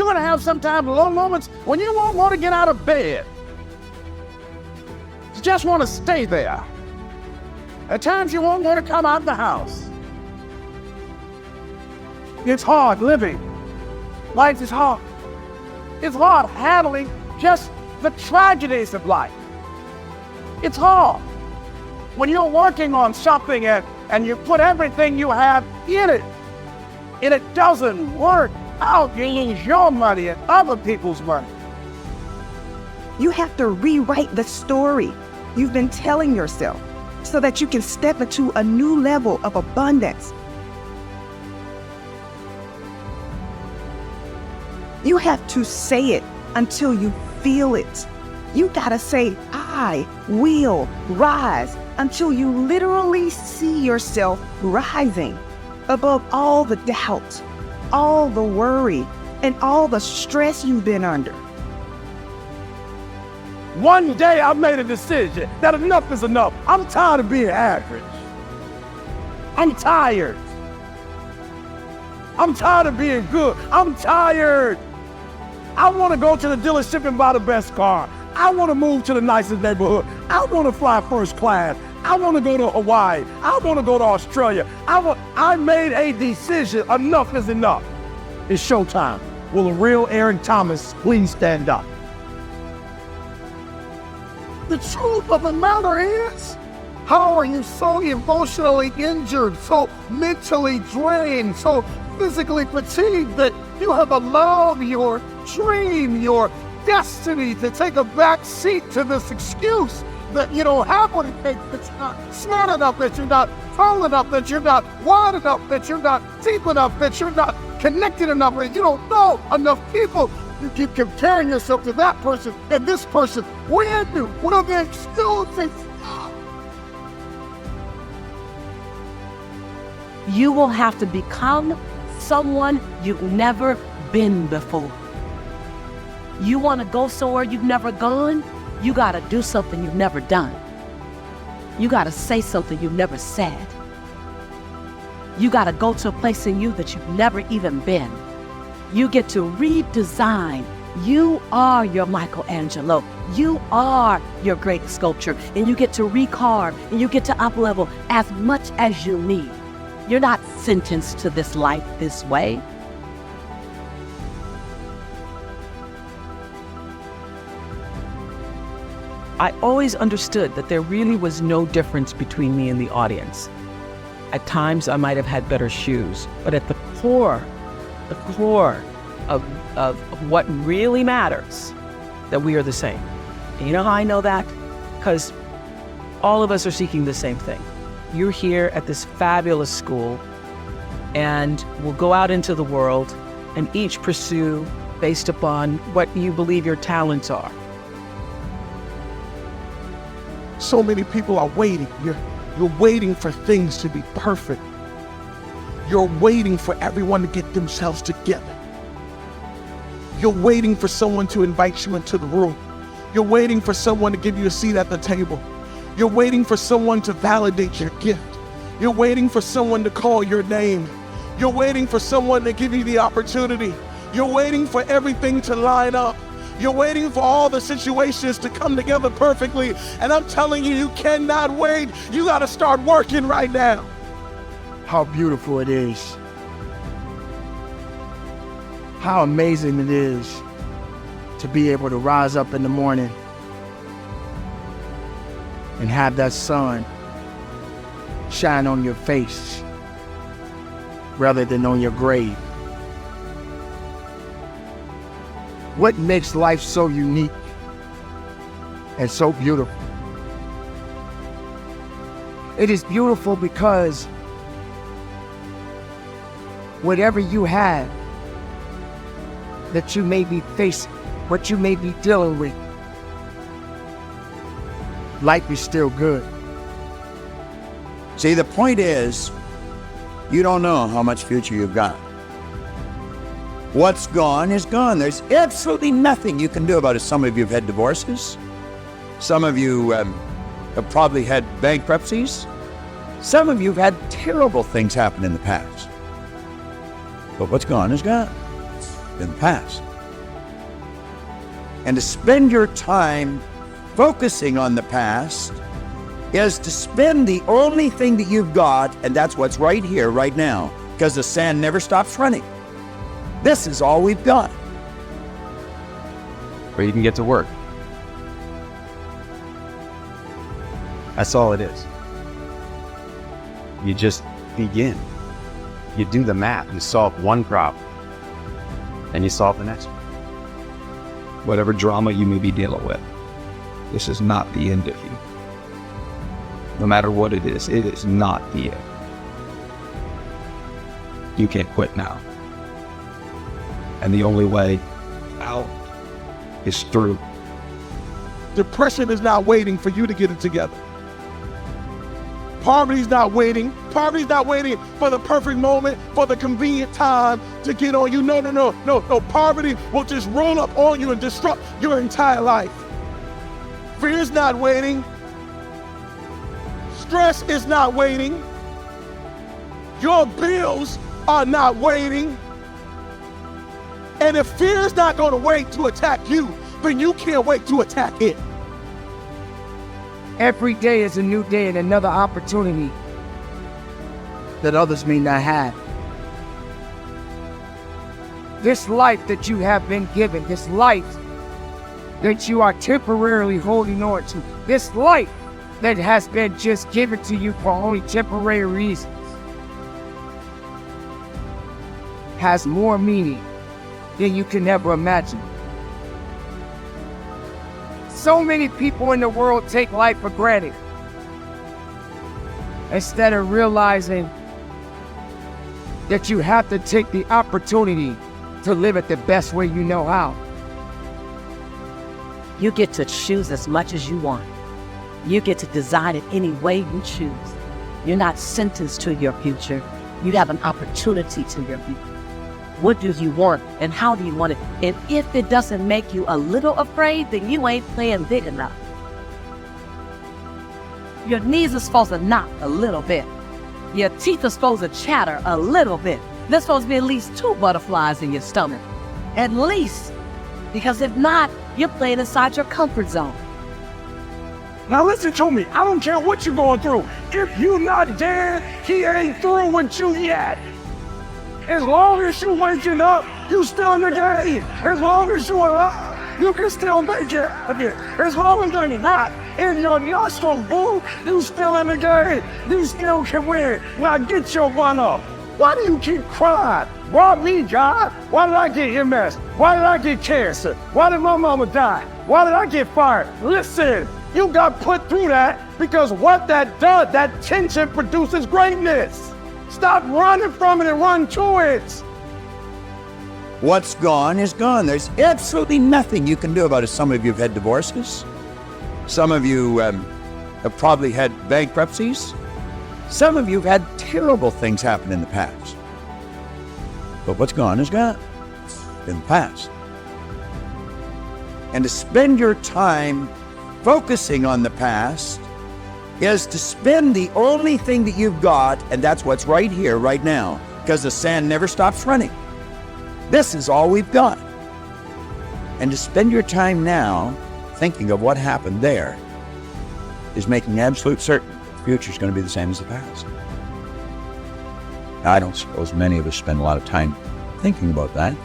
you're going to have sometimes low moments when you won't want to get out of bed. You just want to stay there. At times you won't want to come out of the house. It's hard living. Life is hard. It's hard handling just the tragedies of life. It's hard when you're working on something and you put everything you have in it, and it doesn't work out. You lose your money and other people's money. You have to rewrite the story you've been telling yourself so that you can step into a new level of abundance. You have to say it until you feel it. You gotta say, I will rise, until you literally see yourself rising above all the doubt, all the worry, and all the stress you've been under. One day I made a decision that enough is enough. I'm tired of being average. I'm tired. I'm tired of being good. I'm tired. I want to go to the dealership and buy the best car. I want to move to the nicest neighborhood. I want to fly first class. I want to go to Hawaii. I want to go to Australia. I made a decision. Enough is enough. It's showtime. Will a real Aaron Thomas please stand up? The truth of the matter is, how are you so emotionally injured, so mentally drained, so physically fatigued that you have allowed your dream, your destiny to take a back seat to this excuse that you don't have what it takes, that you're not smart enough, that you're not tall enough, that you're not wide enough, that you're not deep enough, that you're not connected enough, that you don't know enough people. You keep comparing yourself to that person and this person. Where do? What are the excuses? You will have to become someone you've never been before. You want to go somewhere you've never gone? You got to do something you've never done. You got to say something you've never said. You got to go to a place in you that you've never even been. You get to redesign. You are your Michelangelo. You are your great sculpture. And you get to recarve and you get to up-level as much as you need. You're not sentenced to this life this way. I always understood that there really was no difference between me and the audience. At times, I might have had better shoes, but at the core of what really matters, that we are the same. And you know how I know that? Because all of us are seeking the same thing. You're here at this fabulous school, and we'll go out into the world and each pursue based upon what you believe your talents are. So many people are waiting. You're waiting for things to be perfect. You're waiting for everyone to get themselves together. You're waiting for someone to invite you into the room. You're waiting for someone to give you a seat at the table. You're waiting for someone to validate your gift. You're waiting for someone to call your name. You're waiting for someone to give you the opportunity. You're waiting for everything to line up. You're waiting for all the situations to come together perfectly. And I'm telling you, you cannot wait. You got to start working right now. How beautiful it is. How amazing it is to be able to rise up in the morning and have that sun shine on your face rather than on your grave. What makes life so unique and so beautiful? It is beautiful because whatever you have that you may be facing, what you may be dealing with, life is still good. See, the point is, you don't know how much future you've got. What's gone is gone. There's absolutely nothing you can do about it. Some of you have had divorces. Some of you have probably had bankruptcies. Some of you have had terrible things happen in the past. But what's gone is gone. In the past. And to spend your time focusing on the past is to spend the only thing that you've got, and that's what's right here, right now, because the sand never stops running. This is all we've got. Or you can get to work. That's all it is. You just begin. You do the math. You solve one problem. And you solve the next one. Whatever drama you may be dealing with, this is not the end of you. No matter what it is not the end. You can't quit now. And the only way out is through. Depression is not waiting for you to get it together. Poverty's not waiting. Poverty's not waiting for the perfect moment, for the convenient time to get on you. No. Poverty will just roll up on you and disrupt your entire life. Fear's not waiting. Stress is not waiting. Your bills are not waiting. And if fear's not going to wait to attack you, then you can't wait to attack it. Every day is a new day and another opportunity that others may not have. This life that you have been given, this life that you are temporarily holding on to, this life that has been just given to you for only temporary reasons, has more meaning than you can ever imagine. So many people in the world take life for granted instead of realizing that you have to take the opportunity to live it the best way you know how. You get to choose as much as you want. You get to design it any way you choose. You're not sentenced to your future. You have an opportunity to your future. What do you want and how do you want it? And if it doesn't make you a little afraid, then you ain't playing big enough. Your knees are supposed to knock a little bit. Your teeth are supposed to chatter a little bit. There's supposed to be at least 2 butterflies in your stomach. At least. Because if not, you're playing inside your comfort zone. Now listen to me, I don't care what you're going through. If you're not dead, he ain't through with you yet. As long as you're waking up, you still in the game. As long as you're alive, you can still make it. As long as you're not in your nostril, boo, you still in the game. You still can win. Now get your one up. Why do you keep crying? Why me, God? Why did I get MS? Why did I get cancer? Why did my mama die? Why did I get fired? Listen, you got put through that because what that does, that tension produces greatness. Stop running from it and run to it. What's gone is gone. There's absolutely nothing you can do about it. Some of you have had divorces. Some of you have probably had bankruptcies. Some of you have had terrible things happen in the past. But what's gone is gone. In the past. And to spend your time focusing on the past is to spend the only thing that you've got, and that's what's right here, right now, because the sand never stops running. This is all we've got. And to spend your time now thinking of what happened there is making absolute certain the future is going to be the same as the past. Now, I don't suppose many of us spend a lot of time thinking about that.